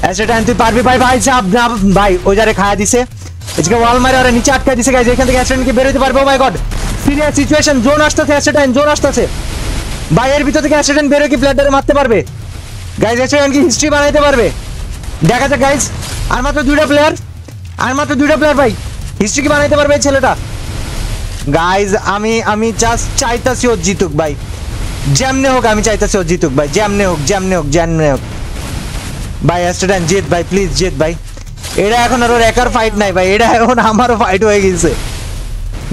Astatine তুই পারবি ভাই, ভাই চাপ না ভাই, ওই যারে খায়া দিছে, এদিকে ওয়াল মারে ওরা নিচে আটকা দিছে গাইজ, এখান থেকে অ্যাস্টেটাইন কি বের হতে পারবে? ও my god, serious situation, zone আসতেছে, অ্যাস্টেটাইন জোন আসতেছে ভাই, এর ভিতর থেকে অ্যাস্টেটাইন বের হয়ে কি প্লেয়ারটারে মারতে পারবে গাইজ? অ্যাস্টেটাইন কি হিস্ট্রি বানাইতে পারবে? দেখা যাক গাইজ, আর মাত্র দুইটা প্লেয়ার ভাই, হিস্ট্রি কি বানাইতে পারবে এই ছেলেটা? গাইজ আমি জাস্ট চাইতাছি ও জিতুক ভাই, যেমনে হোক আমি চাইতাছি ও জিতুক ভাই, যেমনে হোক ভাই। অ্যাস্টেটাইন জিত ভাই, প্লিজ জিত ভাই। এটা এখন আর ওর একার ফাইট নাই ভাই, এটা এখন আমারও ফাইট হয়ে গেছে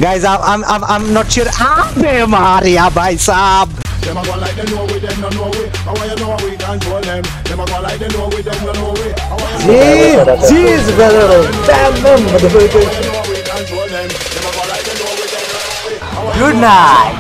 guys. I am not sure. আবে মারিয়া ভাই sub, Them a go like they know we, them no know we. How you know we control them? Them a go like they know we, them no know we. jeez brother, damn them Control them. Them a go like they know we, them no know we. good night।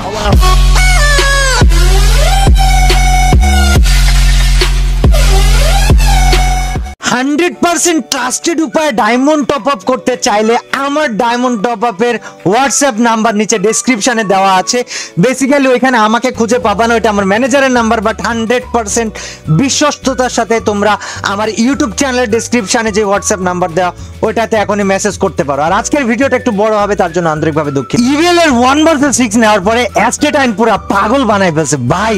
100% trusted উপায়ে diamond top up করতে চাইলে আমার diamond top আপের WhatsApp number নিচে ডেসক্রিপশনে দেওয়া আছে। Basically ওইখানে আমাকে খুঁজে পাবা না, ওইটা আমার ম্যানেজারের নাম্বার, বাট 100% বিশ্বস্ততার সাথে তোমরা আমার ইউটিউব চ্যানেলের ডেসক্রিপশনে যে হোয়াটসঅ্যাপ নাম্বার দেওয়া ওইটাতে এখনই মেসেজ করতে পারো। আর আজকের ভিডিওটা একটু বড় হবে, তার জন্য আন্তরিকভাবে দুঃখিত। ইভিএল এর 1 ভার্সেস 6 নেওয়ার পরে অ্যাস্টেটাইন পুরা পাগল বানাই ফেলছে ভাই।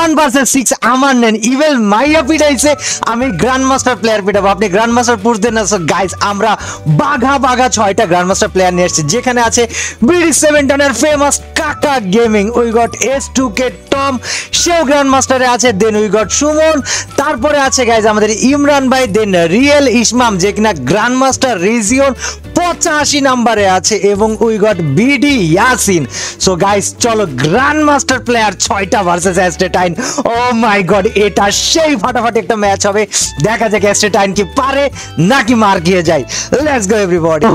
1 ভার্সেস 6 আমার নেন, ইভেল মাইয়া পিটাইছে, আমি গ্র্যান্ড মাস্টার প্লেয়ার পিটাবো। আপনি গ্র্যান্ড মাস্টার পুশ দেন না গাইস, আমরা বাঘা 6টা গ্র্যান্ড মাস্টার প্লেয়ার নিয়ে এসেছি, যেখানে আছে BD7 টনের ফেমাস কাকা gaming, we got S2K Tom, সেও গ্র্যান্ড মাস্টারে আছে, দেন উই গট সুমন, তারপরে আছে গাইস আমাদের ইমরান ভাই, দেন রিয়েল ইসমাম যে কিনা গ্র্যান্ড মাস্টার রিজিয়ন 85 নম্বরে আছে, এবং we got BD Yasin. So guys চলো গ্র্যান্ড মাস্টার প্লেয়ার 6টা versus Astatine. Oh my god, এটা সেই ফাটাফাটি একটা ম্যাচ হবে, দেখা যাক অ্যাস্টেটাইন কি পারে নাকি মার খেয়ে যায়। Let's go everybody.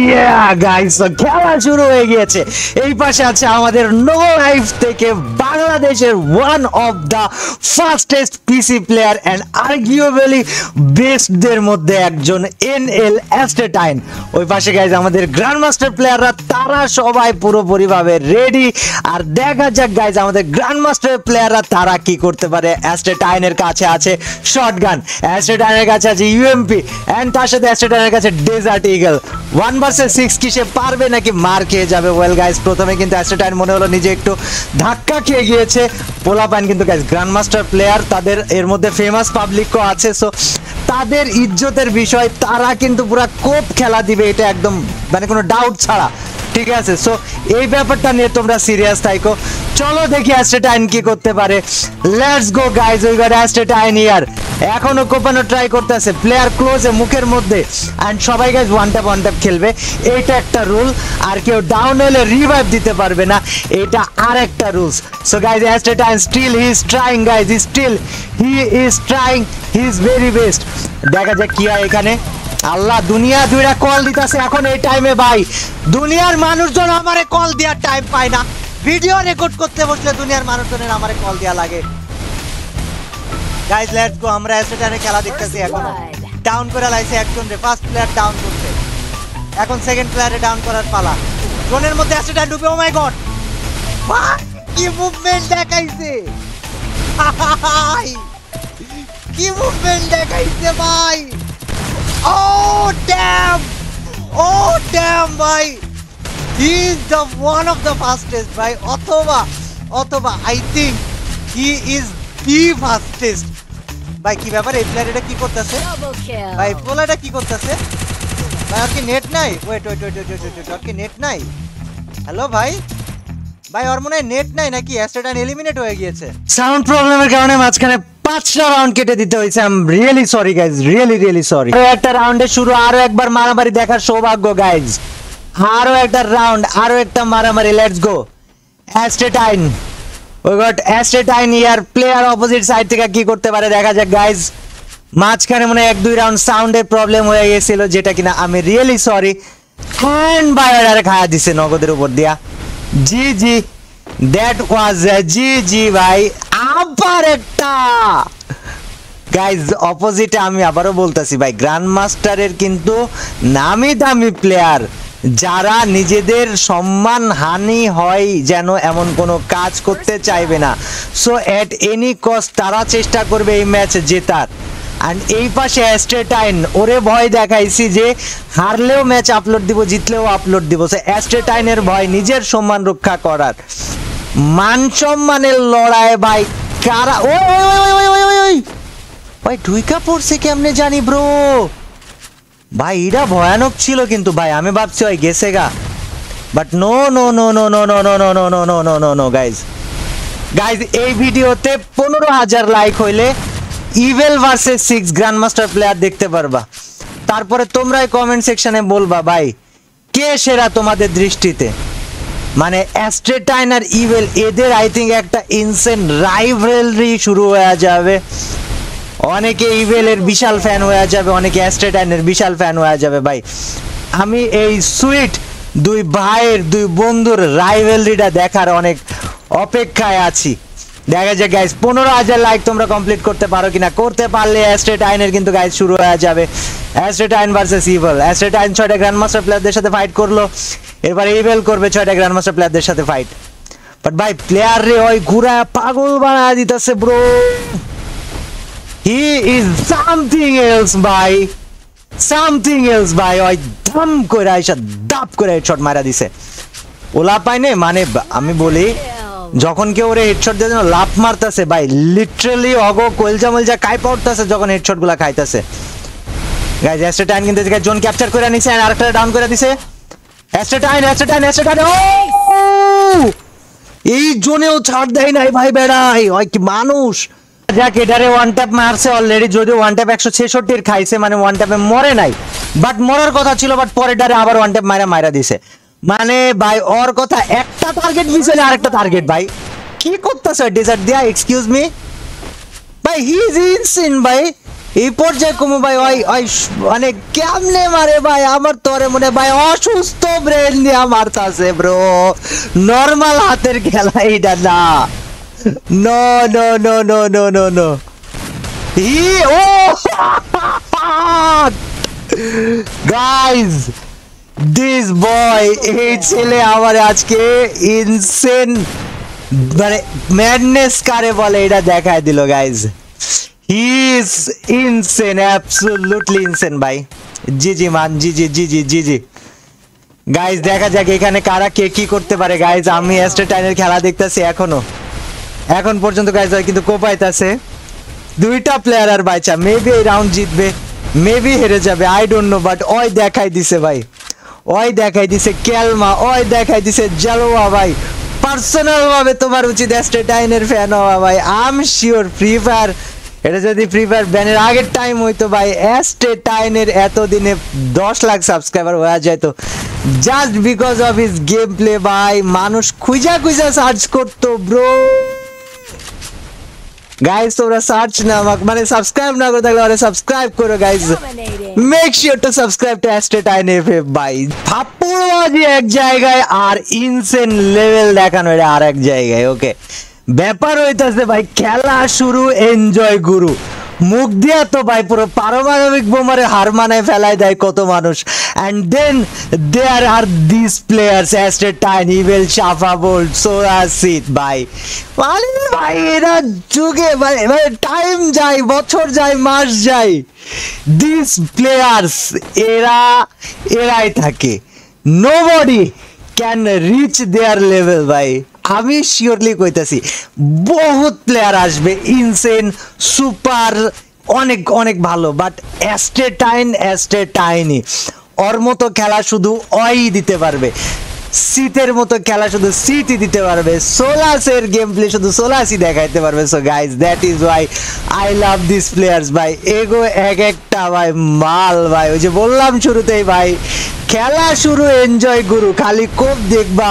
Yeah guys, খেলা শুরু হয়ে গিয়েছে। এই পাশে আছে আমাদের নো লাইফ থেকে বাংলাদেশের one of the fastest PC player and arguably বেস্টদের মধ্যে একজন NL অ্যাস্টেটাইন। ওই পাশে গাইস আমাদের গ্র্যান্ড মাস্টার প্লেয়াররা, তারা সবাই পুরোপুরিভাবে রেডি। আর দেখা যাক গাইস আমাদের গ্র্যান্ড মাস্টার প্লেয়াররা তারা কি করতে পারে। অ্যাস্টেটাইনের কাছে আছে শটগান, অ্যাস্টেটাইনের কাছে আছে UMP, এন্ড তার সাথে অ্যাস্টেটাইনের কাছে ডেজার্ট ইগল। 1 ভার্সেস 6 কি সে পারবে নাকি মার খেয়ে যাবে? ওয়েল গাইস, প্রথমে কিন্তু অ্যাস্টেটাইন মনে হলো নিজে একটু ধাক্কা খেয়ে গিয়েছে। পোলাপাইন কিন্তু গাইস গ্র্যান্ড মাস্টার প্লেয়ার, তাদের এর মধ্যে ফেমাস পাবলিকও আছে, সো তাদের ইজ্জতের বিষয়, তারা কিন্তু পুরো কোপ খেলা দিবে, এটা একদম মানে কোনো ডাউট ছাড়া, ঠিক আছে? সো এই ব্যাপারটা নিয়ে তোমরা সিরিয়াস থাকো। চলো দেখি অ্যাস্টেটাইন কি করতে পারে। Let's go guys, we got astatine here. এখনো কোপানো ট্রাই করতেছে, প্লেয়ার ক্লোজে মুখের মধ্যে, এন্ড সবাই গাইস ওয়ান ট্যাপ খেলবে, এইটা একটা রুল। আর কেউ ডাউন হলে রিভাইভ দিতে পারবে না, এটা আরেকটা rules. So guys Astatine still he is trying guys, he is trying his very best. দেখা যাক কি হয় এখানে। আল্লাহ, দুনিয়া দুইটা কল দিতেছে এখন এই টাইমে ভাই। দুনিয়ার মানুষজন আমারে কল দেওয়ার টাইম পায় না, ভিডিও রেকর্ড করতে বসলে দুনিয়ার মানুষজনের আমারে কল দেওয়া লাগে। গাইস লেটস গো, আমরা অ্যাস্টেটাইনের খেলা দেখতেছি। এখন ডাউন করে লাইছে একজন রে, ফার্স্ট প্লেয়ার ডাউন করছে, এখন সেকেন্ড প্লেয়ারে ডাউন করার পালা। জোনের মধ্যে অ্যাস্টেটাইন ঢুকে, ও মাই গড ভাই কি মুভমেন্ট দেখাইছে, কি মুভমেন্ট দেখাইছে ভাই। Oh damn ভাই, he is the one of the fastest ভাই, অথবা I think he is the fastest ভাই। কি ব্যাপার, এই প্লেয়ার এটা কি করতেছে ভাই? পোলাটা কি করতেছে ভাই? আর কি নেট নাই? ওয়েট, আর কি নেট নাই? হ্যালো ভাই, ওর মনে হয় নেট নাই নাকি? অ্যাস্টেটাইন এলিমিনেট হয়ে গিয়েছে সাউন্ড প্রবলেমের কারণে। মাঝখানে 5টা রাউন্ড কেটে দিতে হয়েছে। I am really sorry guys, really sorry. আরো একটা রাউন্ডে শুরু, আরো একবার মারামারি দেখার সৌভাগ্য গাইজ। আরো একটা রাউন্ড, আরো একটা মারামারি। Let's go astatine, we got astatine year. Player opposite side থেকে কি করতে পারে দেখা যাক গাইজ। মাঝখানে মনে হয় 1-2 রাউন্ড সাউন্ডের প্রবলেম হয়ে গেছিল, যেটা কিনা আমি রিয়েলি সরি। হ্যান্ড বায়ার খায়া দিছে নগদের উপর দিয়া। জি দ্যাট ওয়াজ জি ভাই। আবার একটা গাইজ অপোজিটে আমি আবারও বলতেছি ভাই, গ্র্যান্ড মাস্টারের কিন্তু নামি দামি প্লেয়ার, যারা নিজেদের সম্মান হানি হয় যেন এমন কোনো কাজ করতে চাইবে না। সো এট এনি কস্ট তারা চেষ্টা করবে এই ম্যাচ জেতার। অ্যান্ড এই পাশে অ্যাস্ট্রেটাইন, ওরে ভয় দেখাইছি যে হারলেও ম্যাচ আপলোড দিব, জিতলেও আপলোড দিব। সো অ্যাস্ট্রেটাইনের ভয় নিজের সম্মান রক্ষা করার, মান সম্মানের লড়াই ভাই। কারা ওই ভাই ঢুইকা পড়ছে কেমনে জানি ব্রো ভাই, এটা ভয়ানক ছিল কিন্তু ভাই, আমি ভাবছি ওই গেছে গা, but no no no no no no no no no no no no no no guys এই ভিডিওতে 15,000 লাইক হইলে ইভেল ভার্সেস 6 গ্র্যান্ডমাস্টার প্লেয়ার দেখতে পারবা। তারপরে তোমরাই কমেন্ট সেকশনে বলবা ভাই কে সেরা তোমাদের দৃষ্টিতে। মানে অ্যাস্ট্রেটাইন আর ইভেল, এদের আই থিঙ্ক একটা ইনসেন রাইভালরি শুরু হয়ে যাবে। অনেকে ইভেলের বিশাল ফ্যান হয়ে যাবে, অনেকে অ্যাস্ট্রেটাইনের বিশাল ফ্যান হয়ে যাবে ভাই। আমি এই সুইট দুই ভাইয়ের, দুই বন্ধুর রাইভালরিটা দেখার অনেক অপেক্ষায় আছি। দেখা যায় গাইস 15,000 লাইক তোমরা কমপ্লিট করতে পারো কিনা। করতে পারলে অ্যাস্ট্রেটাইনের কিন্তু গাইস শুরু হয়ে যাবে অ্যাস্ট্রেটাইন ভার্সেস ইভেল। অ্যাস্ট্রেটাইন 6টা গ্র্যান্ডমাস্টার প্লেয়ারদের সাথে ফাইট করলো, এরপরে ইভেল করবে 6টা গ্র্যান্ডমাস্টার প্লেয়ারদের সাথে ফাইট। বাট ভাই প্লেয়ার রে ওই ঘুরা পাগল বানায় দিতেছে bro, he is something else ভাই, সামথিং এলস ভাই। ওই ধাম করে আইসা দাপ করে হেডশট মারা দিছে। ওলা পাইনে মানে আমি বলি যখন কেউ ওরে হেডশট দিয়ে লাভ মারতেছে ভাই, লিটারালি অগো কলজা মলজা কাই পড়তেছে যখন হেডশট গুলা খাইতেছে। গাইজ অ্যাস্ট্রেটাইন কিন্তু জোন ক্যাপচার করে নিছে, আর আরেকটা ডাউন করে দিছে। অ্যাস্ট্রেটাইন ও এই জোনেও ছাড় দেয় নাই ভাই বেড়াই, ওই কি মানুষ। যাক এটারে ওয়ান ট্যাপ মারছে অলরেডি, যদিও ওয়ান ট্যাপ 166 খাইছে, মানে ওয়ান ট্যাপে মরে নাই, বাট মরার কথা ছিল, বাট পরেটারে আবার ওয়ান ট্যাপ মারা দিছে। মানে ভাই ওর কথা একটা টার্গেট মিশে আরেকটা টার্গেট ভাই, কি করতেছে ডেজার্ট দিয়া, এক্সকিউজ মি ভাই, হি ইজ ইনসেন ভাই। এই পর্যায়ে কমু ভাই ওই ওই মানে কেমনে মারে ভাই, আমার তোরে মনে ভাই অসুস্থ ব্রেন দিয়া মারতাছে ব্রো, নরমাল হাতের খেলা এইটা না। No no no no no no no হি ও গাইজ দিস বয়, এই ছেলে আমার আজকে ইনসেন মানে ম্যাডনেস কারে বলে এটা দেখায় দিল guys. He is insane, absolutely insane ভাই। জি জি মান, জি জি জি জি জি জি গাইজ দেখা যাক এখানে কারা কে কি করতে পারে গাইজ। আমি অ্যাস্ট্রেটাইনের খেলা দেখতেছি এখন পর্যন্ত গাইজ কিন্তু কোপাইতাছে দুইটা প্লেয়ার আর বাইচা, মেবি এই রাউন্ড জিতবে, মেবি হেরে যাবে, আই ডোন্ট নো, বাট ওই দেখাই দিছে ভাই, ওই দেখাই দিছে ক্যালমা, ওই দেখাই দিছে জালোয়া ভাই। পার্সোনাল ভাবে তোমার উচিত অ্যাস্ট্রেটাইনের ফ্যান হওয়া ভাই। I am sure free fire, এটা যদি ফ্রি ফায়ার ব্যানের আগের টাইম হইতো ভাই, অ্যাস্ট্রেটাইনের এতদিনে 10 লাখ সাবস্ক্রাইবার হয়ে যেত, just because of his game play ভাই। মানুষ খুঁজা সার্চ করতো ব্রো। গাইজ তোমরা সার্চ না মানে সাবস্ক্রাইব না করে থাকলে আরে সাবস্ক্রাইব করো guys, make sure to subscribe to Astatine FF ভাই। ফাপ্পুরবাজি এক জায়গায় আর ইনসেন লেভেল দেখানো এটা আর এক জায়গায়। ওকে ব্যাপার হইতাছে ভাই খেলা শুরু, এনজয় গুরু। মুখ দিয়া তো ভাই পুরো পারমাণবিক বোমারে হার মানায় ফেলাই দেয় কত মানুষ। And then there are this players Astatine, ইভেল, শাফা বোল্ট, সোয়াসিত ভাই। মানে ভাই এরা যুগে ভাই টাইম যায়, বছর যায়, মাস যায়, দিস প্লেয়ার্স এরাই থাকে। Nobody can reach there level ভাই। আমি শিওরলি কইতাছি বহুত প্লেয়ার আসবে ইনসেন সুপার অনেক অনেক ভালো, বাট অ্যাস্ট্রেটাইনই ওর মতো খেলা শুধু ওই দিতে পারবে, শীতের মতো খেলা শুধু শীতই দিতে পারবে, সোলাসের গেম প্লে শুধু সোলাসই দেখাইতে পারবে। So guys that is Y I love this players ভাই। এগো এক একটা ভাই মাল ভাই, ওই যে বললাম শুরুতেই ভাই খেলা শুরু, এনজয় গুরু, খালি কোপ দেখবা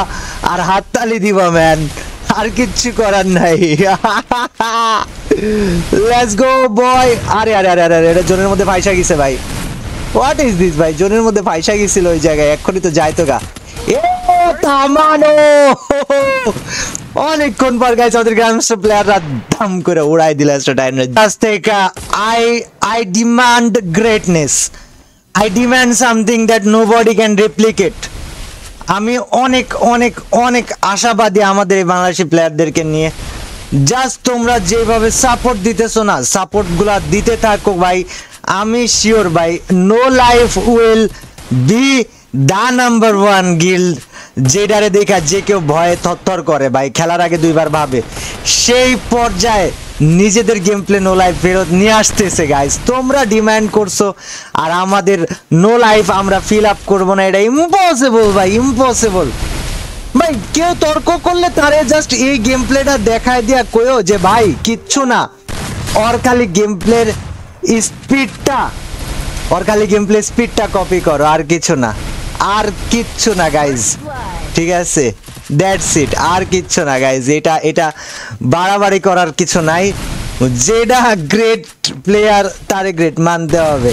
আর হাততালি দিবা ম্যান, আর কিচ্ছু করার নাই। লেটস গো বয়। আরে আরে আরে আরে এটা জোনের মধ্যে ফাইসা গেছে ভাই, হোয়াট ইজ দিস ভাই, জোনের মধ্যে ফাইসা গেছিল ওই জায়গায়, এক্ষুনি তো যাইতো গা। থামানো অনেকক্ষণ পর গাইস আমাদের গ্র্যান্ডমাস্টার প্লেয়াররা দাম করে উড়াই দিল অ্যাস্ট্রেটাইনের কাছ থেকে। I demand greatness, I demand something that nobody can replicate. আমি অনেক অনেক অনেক আশাবাদী আমাদের এই বাংলাদেশি প্লেয়ারদেরকে নিয়ে। জাস্ট তোমরা যেভাবে সাপোর্ট দিতেছো না, সাপোর্টগুলা দিতে থাকো ভাই, আমি শিওর ভাই no life will be the number 1 guild, যেটারে দেখা যে কেউ ভয়ে থরথর করে ভাই, খেলার আগে দুইবার ভাবে, সেই পর্যায়ে নিজেদের গেম প্লে নো লাইফ ফেরত নিয়ে আসতেছে গাইস। তোমরা ডিমান্ড করছো আর আমাদের নো লাইফ আমরা ফিল আপ করবো না, এটা ইম্পসিবল ভাই, ইম্পসিবল ভাই। কেউ তর্ক করলে তারে জাস্ট এই গেম প্লেটা দেখায় দিয়া কইও যে ভাই কিচ্ছু না, ওর খালি গেম প্লের স্পিডটা, ওর খালি গেম প্লে স্পিডটা কপি করো, আর কিছু না, আর কিচ্ছু না গাইজ, ঠিক আছে? দ্যাটস ইট, আর কিচ্ছু না গাইজ। এটা বাড়াবাড়ি করার কিছু নাই, যেটা গ্রেট প্লেয়ার তারে গ্রেট মানতে হবে।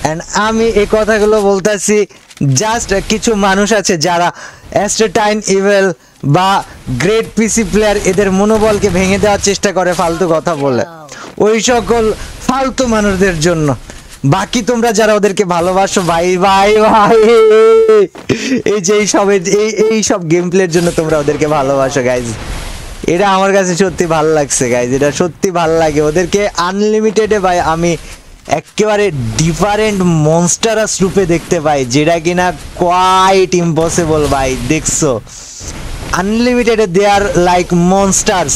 অ্যান্ড আমি এই কথাগুলো বলতেছি, জাস্ট কিছু মানুষ আছে যারা অ্যাস্ট্রেটাইন ইভেল বা গ্রেট পিসি প্লেয়ার এদের মনোবলকে ভেঙে দেওয়ার চেষ্টা করে ফালতু কথা বলে, ওই সকল ফালতু মানুষদের জন্য। বাকি তোমরা যারা ওদেরকে ভালোবাসো ভাই ভাই ভাই, এই যে এই সব গেম প্লের জন্য তোমরা ওদেরকে ভালোবাসো গাইজ, এটা আমার কাছে সত্যি ভালো লাগছে গাইজ, এটা সত্যি ভালো লাগে। ওদেরকে আনলিমিটেডে ভাই আমি একেবারে ডিফারেন্ট মনস্টারাস রূপে দেখতে পাই, যেটা কিনা কোয়াইট ইম্পসিবল ভাই। দেখছো আনলিমিটেডে দে আর লাইক মনস্টার্স,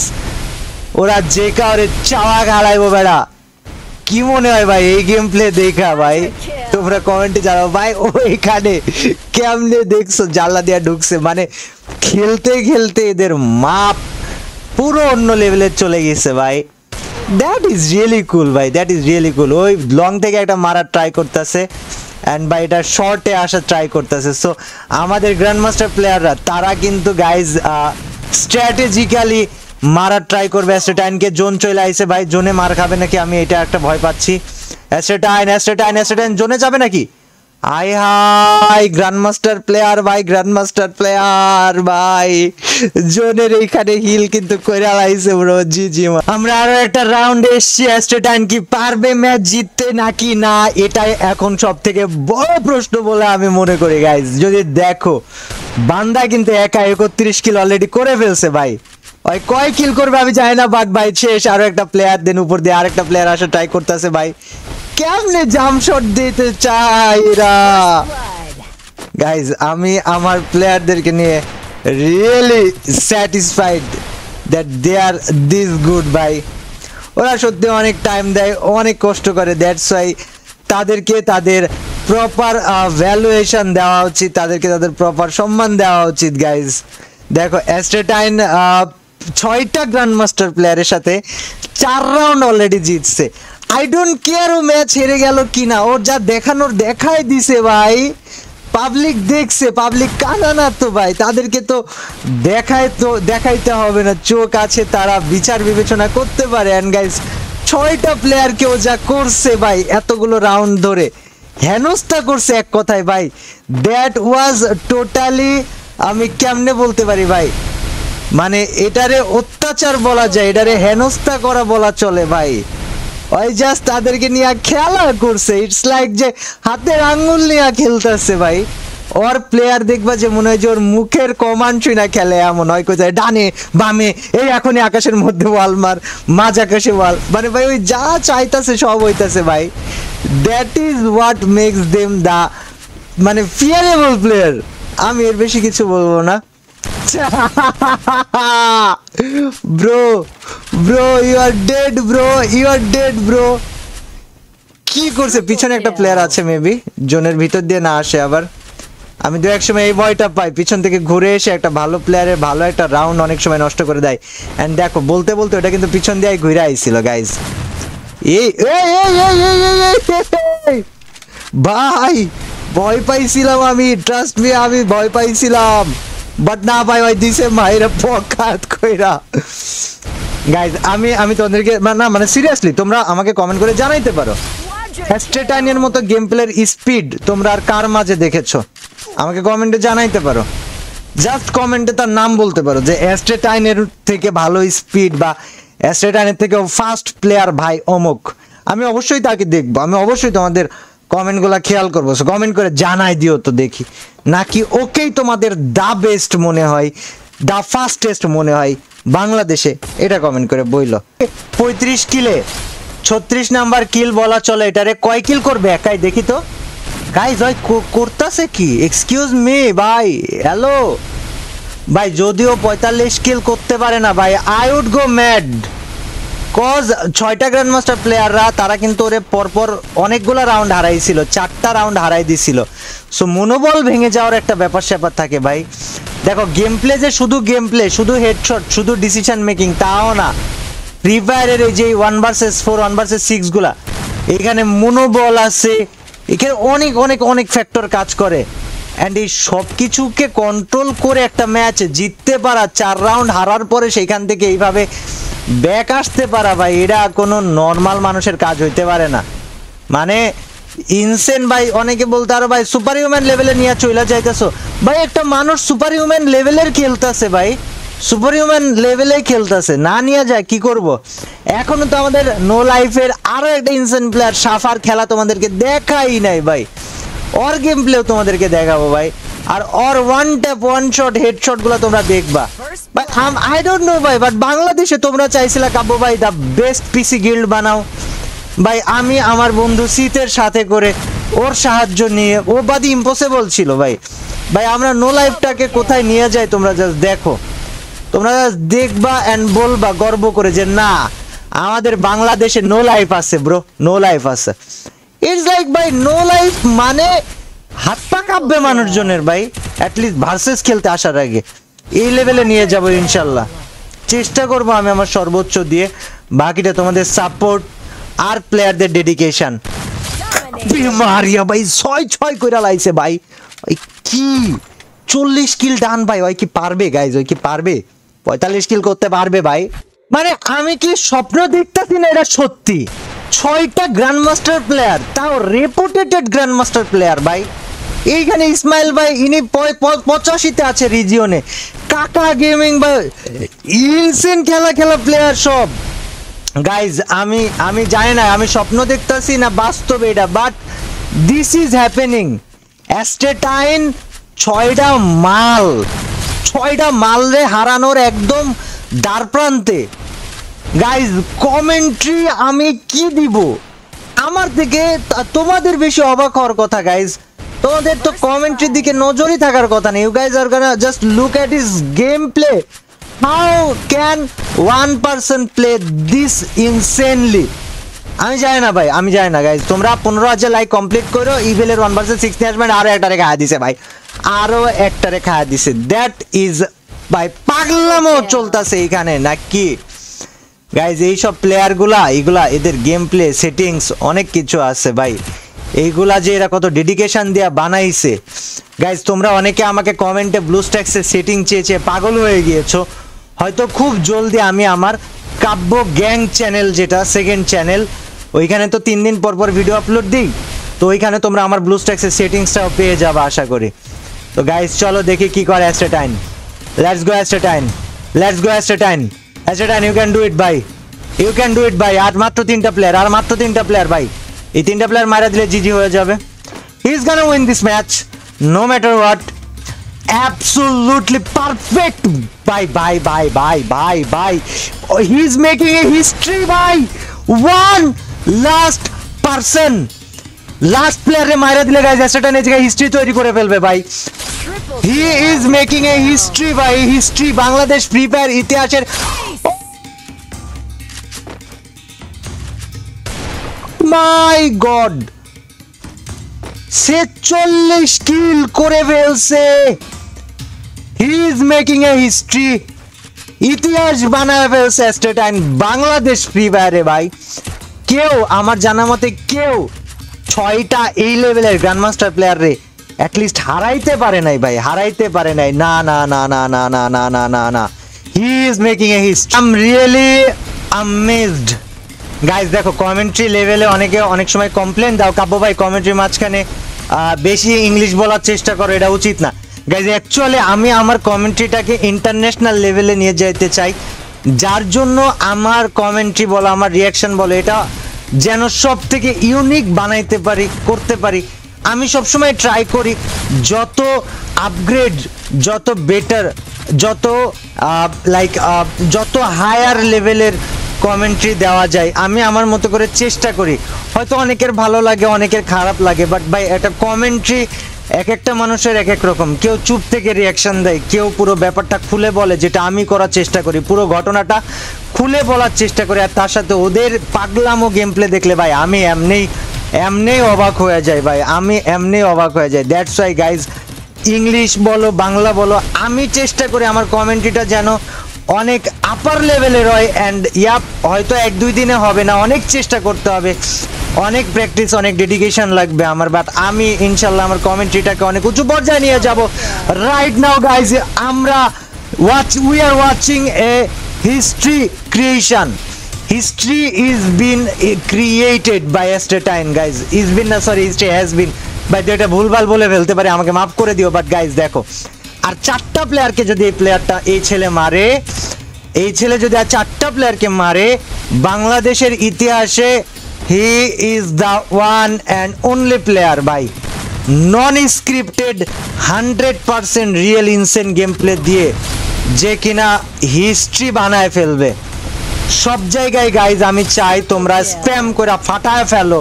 ওরা যে কাউরে চাওয়া গালাইবো বেড়া। কি মনে হয় ভাই এই গেম প্লে দেখা ভাই? তোমরা কমেন্টে জানাও ভাই ওইখানে কেমনে দেখছো জানলা দিয়া ঢুকছে, মানে খেলতে খেলতে এদের মাপ পুরো অন্য লেভেলে চলে গেছে ভাই। দ্যাট ইজ রিয়েলি কুল ভাই, দ্যাট ইজ রিয়েলি কুল। ওই লং থেকে একটা মারার ট্রাই করতেছে অ্যান্ড ভাই এটা শর্টে আসার ট্রাই করতেছে। সো আমাদের গ্র্যান্ড মাস্টার প্লেয়াররা তারা কিন্তু গাইজ স্ট্র্যাটেজিক্যালি মারার ট্রাই করবে অ্যাস্ট্রেটাইনকে। জোন চলে আইছে ভাই, জোনে মার খাবে নাকি আমি এটা একটা ভয় পাচ্ছি। অ্যাস্ট্রেটাইন জোনে যাবে নাকি? আই হাই গ্র্যান্ড মাস্টার প্লেয়ার ভাই, গ্র্যান্ড মাস্টার প্লেয়ার ভাই, জোনের এইখানে হিল কিন্তু কইরা লাইছে ব্রো। জি জি, আমরা আরো একটা রাউন্ড এসছি। অ্যাস্ট্রেটাইন কি পারবে ম্যাচ জিততে নাকি না, এটাই এখন সব থেকে বড় প্রশ্ন বলে আমি মনে করি গাইজ। যদি দেখো বান্দা কিন্তু একা 31 কিল অলরেডি করে ফেলছে ভাই, ওই কয় কিল করবে আমি জানি না, বাট ভাই শেষ। আরো একটা প্লেয়ার দেন উপর দিয়ে আরেকটা প্লেয়ার আসা ট্রাই করতেছে ভাই, কেমনে জাম্প শট দিতে চাইরা গাইজ। আমি আমার প্লেয়ারদেরকে নিয়ে really satisfied that they are this good ভাই। ওরা সত্যি অনেক টাইম দেয়, অনেক কষ্ট করে, দ্যাটস ওয়াই তাদেরকে তাদের প্রপার ভ্যালুয়েশন দেওয়া উচিত, তাদেরকে তাদের প্রপার সম্মান দেওয়া উচিত গাইজ। দেখো অ্যাস্ট্রেটাইন 6টা গ্র্যান্ড মাস্টার প্লেয়ারের সাথে 4 রাউন্ড অলরেডি জিতছে। আই ডোন্ট কেয়ার ও ম্যাচ হেরে গেল কিনা, ওর যা দেখানোর দেখাই দিছে ভাই। পাবলিক দেখছে, পাবলিক কানা না তো ভাই, তাদেরকে তো দেখাইতে হবে না, চোখ আছে, তারা বিচার বিবেচনা করতে পারে। অ্যান্ড গাইস 6টা প্লেয়ারকেও যা করছে ভাই এতগুলো রাউন্ড ধরে, হেনস্থা করছে এক কথায় ভাই। দ্যাট ওয়াজ টোটালি, আমি কেমনে বলতে পারি ভাই, মানে এটারে অত্যাচার বলা যায়, এটারে হেনস্থা করা বলা চলে ভাই। ওই জাস্ট তাদেরকে নিয়ে খেলা করছে, ইটস লাইক যে হাতের আঙ্গুল নিয়ে খেলতেছে ভাই। ওর প্লেয়ার দেখবা যে মনে হয় যে ওর মুখের কমান্ড শুই না খেলে, এমন হয় কোথায় ডানে বামে, এই এখনই আকাশের মধ্যে ওয়াল মার, মাঝ আকাশে ওয়াল, মানে ভাই ওই যা চাইতাছে সব হইতাছে ভাই। That is what makes them the মানে ফিয়ারেবল প্লেয়ার। আমি এর বেশি কিছু বলবো না। Bro you are dead bro, you are dead bro. কি করছে? পিছনে একটা প্লেয়ার আছে, মেবি জোনের ভিতর দিয়ে না আসে আবার। আমি দু এক সময় এই ভয়টা পাই, পিছন থেকে ঘুরে এসে একটা ভালো প্লেয়ারের ভালো একটা রাউন্ড অনেক সময় নষ্ট করে দেয়। এন্ড দেখো বলতে বলতে ওটা কিন্তু পিছন দিয়ে ঘুরে আইছিল গাইজ। এই ভাই ভয় পাইছিলাম আমি, ট্রাস্ট মি, আমি ভয় পাইছিলাম, বাট না ভাই ওই দিছে মাইরা পকাত কইরা। গাইজ আমি তোমাদেরকে না মানে সিরিয়াসলি তোমরা আমাকে কমেন্ট করে জানাইতে পারো অ্যাস্ট্রেটাইনের মতো গেম প্লের স্পিড তোমরা আর কার মাঝে দেখেছো, আমাকে কমেন্টে জানাইতে পারো। জাস্ট কমেন্টে তার নাম বলতে পারো যে অ্যাস্ট্রেটাইনের থেকে ভালো স্পিড বা অ্যাস্ট্রেটাইনের থেকে ফাস্ট প্লেয়ার ভাই অমুক। আমি অবশ্যই তাকে দেখবো, আমি অবশ্যই তোমাদের কমেন্টগুলো খেয়াল করবো। কমেন্ট করে জানাই দিও তো দেখি, নাকি ওকেই তোমাদের দা বেস্ট মনে হয়, দা ফাস্টেস্ট মনে হয়, বাংলাদেশে, এটা কমেন্ট করে বইলো। 35 কিলে 36 নাম্বার কিল বলা চলে, এটারে কয় কিল করবে একাই দেখি তো গাইস। ভাই করতেছে কি, এক্সকিউজ মি ভাই, হ্যালো ভাই। যদিও 45 কিল করতে পারে না ভাই, I would go mad, cause 6টা গ্র্যান্ড মাস্টার প্লেয়াররা তারা কিন্তু ওরে পরপর অনেকগুলো রাউন্ড হারাইছিল, 4টা রাউন্ড হারাই দিছিল। সো মনোবল ভেঙে যাওয়ার একটা ব্যাপার স্যাপার থাকে ভাই। দেখো গেম প্লে যে শুধু গেম প্লে, শুধু হেডশট, শুধু ডিসিশন মেকিং তাও না। ফ্রি ফায়ারের এই যে 1 ভার্সেস 4 1 ভার্সেস 6 গুলা, এখানে মনোবল আছে, এখানে অনেক অনেক অনেক ফ্যাক্টর কাজ করে। অ্যান্ড এই সব কিছুকে কন্ট্রোল করে একটা ম্যাচ জিততে পারা, 4 রাউন্ড হারার পরে সেইখান থেকে এইভাবে ব্যাক আসতে পারা ভাই, এটা কোনো নর্মাল মানুষের কাজ হইতে পারে না। মানে ইনসেন ভাই। অনেকে বলতে আরো ভাই সুপার হিউম্যান লেভেলে নিয়ে চলে যাইতেছো ভাই, একটা মানুষ সুপার হিউম্যান লেভেলের খেলতেছে ভাই, সুপার হিউম্যান লেভেলেই খেলতেছে, না নিয়ে যায় কি করব। এখনো তো আমাদের নো লাইফের আরো একটা ইনসেন প্লেয়ার সাফার খেলা তোমাদেরকে দেখাই নাই ভাই, ওর গেম প্লেও তোমাদেরকে দেখাবো ভাই। আর ওর one tap one shot headshot গুলো তোমরা দেখবা ভাই। আই ডোন্ট নো ভাই, বাট বাংলাদেশে তোমরা চাইছিলা কাব্য ভাই দা বেস্ট পিসি গিল্ড বানাও ভাই। আমি আমার বন্ধু শীতের সাথে করে ওর সাহায্য নিয়ে, ও বাদি ইম্পসিবল ছিল ভাই। ভাই আমরা নো লাইফটাকে কোথায় নিয়ে যাই তোমরা জাস্ট দেখো, তোমরা জাস্ট দেখবা অ্যান্ড বলবা গর্ব করে যে না আমাদের বাংলাদেশে নো লাইফ আছে ব্রো, নো লাইফ আছে। ইটস লাইক ভাই নো লাইফ মানে হাত পা কাঁপবে মানুষজনের ভাই, অ্যাটলিস্ট ভার্সেস খেলতে আসার আগে। এই লেভেলে নিয়ে যাবো ইনশাল্লাহ, চেষ্টা করবো আমি আমার সর্বোচ্চ দিয়ে। বাকিটা তোমাদের সাপোর্ট আর প্লেয়ারদের ডেডিকেশন। মারিয়া ভাই 6-6 কইরা লাইছে ভাই, ওই কি 40 কিল ডান ভাই, ওই কি পারবে গাইজ, ওই কি পারবে 45 কিল করতে পারবে ভাই? মানে আমি কি স্বপ্ন দেখতেছি না, এটা সত্যি। 6টা গ্র্যান্ড মাস্টার প্লেয়ার, তাও রেপুটেটেড গ্র্যান্ড মাস্টার প্লেয়ার ভাই। এইখানে ইসমাইল ভাই ইনি 85তে আছে রিজিয়নে, কাকা গেমিং ভাই ইনসেন খেলা প্লেয়ার সব। গাইজ আমি জানি না আমি স্বপ্ন দেখতেছি না বাস্তবে এটা, but this is happening. Astatine 6টা মাল রে হারানোর একদম দ্বার প্রান্তে। গাইজ কমেন্ট্রি আমি কি দিব, আমার থেকে তোমাদের বেশি অবাক হওয়ার কথা গাইজ। তোমাদের তো কমেন্ট্রির দিকে নজরই থাকার কথা নেই। You guys are gonna just look at his game play. How can one person play this insanely? আমি জানি না ভাই, আমি জানি না গাইজ। তোমরা 15,000 লাইক কমপ্লিট করো, ইভেলের 1 ভার্সেস 6 নিয়ে আসবেন। আরো একটা রেখা দিছে ভাই, আরো একটা রেখা দিছে। দ্যাট ইজ ভাই পাগলামো চলতেছে এখানে নাকি গাইজ? এইসব প্লেয়ারগুলা এগুলা এদের গেম প্লে সেটিংস অনেক কিছু আছে ভাই, এইগুলা যে এরা কত ডেডিকেশন দিয়ে বানাইছে গাইজ। তোমরা অনেকে আমাকে কমেন্টে ব্লুস্ট্যাক্সের সেটিং চেয়ে পাগল হয়ে গিয়েছো। হয়তো খুব জলদি আমি আমার কাব্য গ্যাং চ্যানেল, যেটা সেকেন্ড চ্যানেল, ওইখানে তো 3 দিন পর ভিডিও আপলোড দিই, তো ওইখানে তোমরা আমার ব্লুস্ট্যাক্সের সেটিংসটাও পেয়ে যাবে আশা করি। তো গাইজ চলো দেখি কি করে Astatine. Let's go Astatine, let's go Astatine. Astatine you can do it ভাই, ইউ ক্যান ডু ইট ভাই। আর মাত্র 3টা প্লেয়ার, আর মাত্র 3টা প্লেয়ার ভাই। এই 3টা প্লেয়ার মারা দিলে জিজি হয়ে যাবে। He is gonna win this match no matter what. Absolutely perfect bye. He's making a history bye. One last person, last player re maira dile guys, asta ne jagah history তৈরি করে ফেলবে ভাই। He is making a history by history Bangladesh free fire ইতিহাসের। My God, 46 কিল করে ফেলছে। He is making a history, ইতিহাস বানায় ফেলছে অ্যাস্টেটাইন বাংলাদেশ ফ্রি ফায়ারে ভাই। কেউ আমার জানা মতে কেউ 6টা এই লেভেলের গ্র্যান্ডমাস্টার প্লেয়ার রে অ্যাটলিস্ট হারাইতে পারে নাই ভাই, হারাইতে পারে নাই। না না না না না না না না না না, he is making a history. I am really amazed guys. দেখো কমেন্ট্রি লেভেলে অনেকে অনেক সময় কমপ্লেন দাও, কাব্য ভাই কমেন্ট্রির মাঝখানে বেশি ইংলিশ বলার চেষ্টা করো, এটা উচিত না গাইজ। অ্যাকচুয়ালি আমি আমার কমেন্ট্রিটাকে ইন্টারন্যাশনাল লেভেলে নিয়ে যেতে চাই, যার জন্য আমার কমেন্ট্রি বলো, আমার রিয়াকশন বলো, এটা যেন সব থেকে ইউনিক বানাইতে পারি, করতে পারি। আমি সবসময় ট্রাই করি যত আপগ্রেড, যত বেটার যত হায়ার লেভেলের কমেন্ট্রি দেওয়া যায় আমি আমার মতো করে চেষ্টা করি। হয়তো অনেকের ভালো লাগে, অনেকের খারাপ লাগে, বাট ভাই একটা কমেন্ট্রি এক একটা মানুষের এক এক রকম। কেউ চুপ থেকে রিয়াকশন দেয়, কেউ পুরো ব্যাপারটা খুলে বলে, যেটা আমি করার চেষ্টা করি, পুরো ঘটনাটা খুলে বলার চেষ্টা করি। আর তার সাথে ওদের পাগলামো গেম প্লে দেখলে ভাই আমি এমনিই অবাক হয়ে যাই ভাই, আমি এমনিই অবাক হয়ে যাই। দ্যাটস ওয়াই গাইজ, ইংলিশ বলো বাংলা বলো, আমি চেষ্টা করি আমার কমেন্ট্রিটা যেন অনেক আপার লেভেলের হয়। অ্যান্ড হয়তো 1-2 দিনে হবে না, অনেক চেষ্টা করতে হবে, অনেক প্র্যাকটিস, অনেক ডেডিকেশন লাগবে আমার। বাট আমি ইনশাল্লাহ আমার কমেন্ট্রিটাকে অনেক উঁচু পর্যায়ে নিয়ে যাব। Right now guys we are watching a history creation. History is been created by Ascertine guys. History has been by যেটা ভুলভাল বলে ফেলতে পারে, আমাকে মাফ করে দিও। বাট গাইজ দেখো, আর 4টা প্লেয়ারকে যদি এই ছেলে যদি আর 4টা প্লেয়ারকে মারে, বাংলাদেশের ইতিহাসে he is the one and only player ভাই, non scripted 100% real insane game play দিয়ে যে কিনা হিস্ট্রি বানায় ফেলবে সব জায়গায়। গাইজ আমি চাই তোমরা স্প্যাম করে ফাটায় ফেলো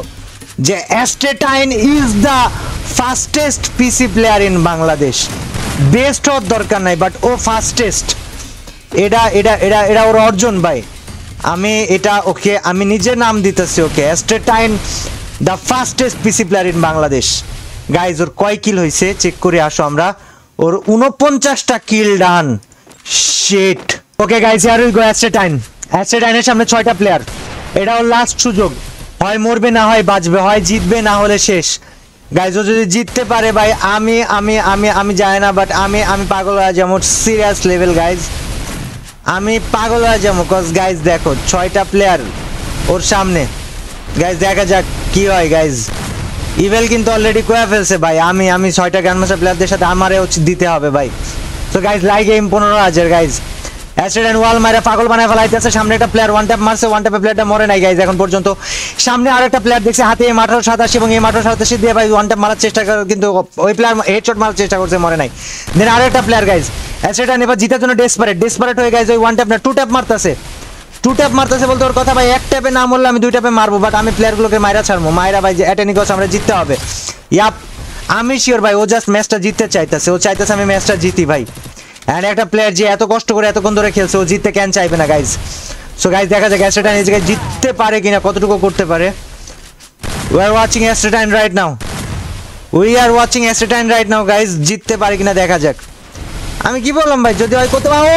যে astatine is the fastest PC player in Bangladesh. Best হওয়ার দরকার নাই, বাট ও ফাস্টেস্ট, এটা ওর অর্জন ভাই। ওকে আমি নিজে নাম দিতেছি, okay Astatine the fastest PC player in Bangladesh. Guys ওর কয় কিল হয়েছে চেক করে আসো আমরা। ওর 49টা kill done. Shit. Okay guys, here we go. অ্যাস্টেটাইনের সামনে 6টা প্লেয়ার, এটা ওর লাস্ট সুযোগ। হয় মরবে, না হয় বাঁচবে, হয় জিতবে, না হলে শেষ। গাইজ ও যদি জিততে পারে ভাই আমি জানি না, বাট আমি পাগল হয়ে যাবো। সিরিয়াস লেভেল গাইজ, আমি পাগল হয়ে যাবো। কজ গাইজ দেখো 6টা প্লেয়ার ওর সামনে। গাইজ দেখা যাক কি হয়। গাইজ ইভেল কিন্তু অলরেডি কয়ে ফেলছে ভাই, আমি 6টা গ্র্যান্ডমাস্টার প্লেয়ারদের সাথে আমারে দিতে হবে ভাই। তো গাইজ লাইক এম 15,000 গাইজ। অ্যাস্টেটাইন ওয়াল মারা পাগল বানায় ফেলাইতেছে। সামনে একটা প্লেয়ার ওয়ান ট্যাপ মারছে, ওয়ান ট্যাপে প্লেয়ারটা মরে নাই গাইজ এখন পর্যন্ত। সামনে আরেকটা প্লেয়ার দেখছে হাতে M1887 এবং M1887 দিয়ে ভাই ওয়ান ট্যাপ মারার চেষ্টা করে, কিন্তু ওই প্লেয়ার হেডশট মারার চেষ্টা করছে, মরে নাই। দেন আরেকটা প্লেয়ার গাইজ, অ্যাস্টেটাইন এবার জিতার জন্য ডেসপারেট হয়ে গাইজ ওই ওয়ান ট্যাপ না 2 ট্যাপ মারতেছে। 2 ট্যাপ মারতেছে বলতে ওর কথা ভাই 1 ট্যাপে না মরলে আমি 2 ট্যাপে মারবো, বাট আমি প্লেয়ারগুলোকে মাইরা ছাড়বো। মাইরা ভাই যে অ্যাটেনিকস আমরা জিততে হবে। আমি শিওর ভাই ও জাস্ট ম্যাচটা জিততে চাইতেছে, ও চাইতেছে আমি ম্যাচটা জিতি ভাই। অ্যান্ড একটা প্লেয়ার যে এত কষ্ট করে এতক্ষণ ধরে খেলছে, ও জিততে কেন চাইবে না গাইজ। সো গাইজ দেখা যাক অ্যাস্টেটাইন এই জায়গায় জিততে পারে কিনা, কতটুকু করতে পারে। We are watching astatine right now guys, জিততে পারে কিনা দেখা যাক। আমি কি বললাম ভাই, যদি হয় করতে পারো।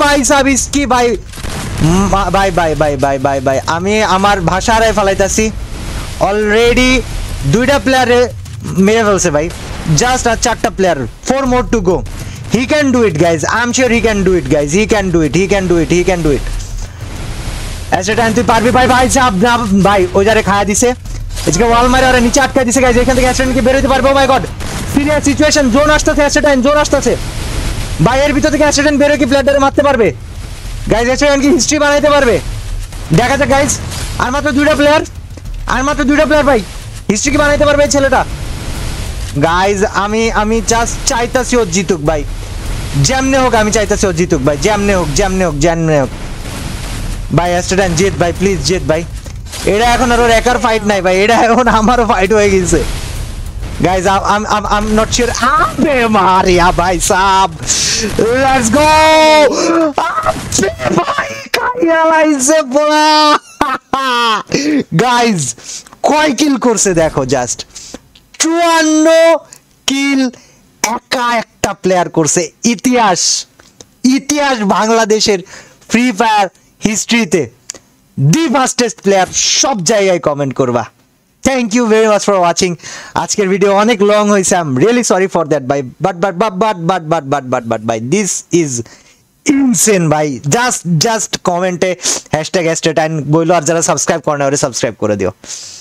ভাই সাবিস কি ভাই ভাই আমি আমার ভাষা হারাই ফেলাইতাছি। অলরেডি 2টা প্লেয়ারে মেরে ফেলছে ভাই, জাস্ট আর 4টা player, 4 more to go. He can do it guys, I'm sure he can do it guys, he can do it. Astatine তুই পারবি ভাই সাব না ভাই, ওই যারে খায়া দিছে এদিকে ওয়াল মারে ওরা নিচে আটকা দিছে গাইজ। এখান থেকে অ্যাস্টেটাইনকে বের হইতে পারবে। ও my god, serious situation, zone আসতেছে, অ্যাস্টেটাইন জোন আসতেছে ভাই। এর ভিতর থেকে অ্যাস্টেটাইন বের হয়ে কি প্লেয়ারটারে মারতে পারবে গাইজ? অ্যাস্টেটাইন কি হিস্ট্রি বানাইতে পারবে? দেখা যাক গাইজ। আর মাত্র 2টা প্লেয়ার ভাই, হিস্ট্রি কি বানাইতে পারবে এই ছেলেটা? গাইজ আমি জাস্ট চাইতাছি ও জিতুক ভাই, যেমনে হোক আমি চাইতাছি ও জিতুক ভাই, যেমনে হোক ভাই। অ্যাস্টেটাইন জিত ভাই, প্লিজ জিত ভাই। এটা এখন আর ওর একার ফাইট নাই ভাই, এটা এখন আমারও ফাইট হয়ে গেছে guys. I am not sure. আবে মারিয়া ভাই সাব, লেটস গো ভাই, কাইয়ালাইছে পুরা গাইজ। কয় কিল করছে দেখো, জাস্ট 54 কিল একা একটা প্লেয়ার করছে। ইতিহাস বাংলাদেশের ফ্রি ফায়ার হিস্ট্রিতে দি ফাস্টেস্ট প্লেয়ার। সব জায়গায় কমেন্ট করবা। Thank you very much for watching. আজকের ভিডিও অনেক লং হয়েছে, I am really sorry for that ভাই, বাট ভাই দিস ইজ ইনসেন ভাই। জাস্ট কমেন্টে #অ্যাস্টেটাইন বইলো, আর যারা সাবস্ক্রাইব করে না ওরা সাবস্ক্রাইব করে দিও।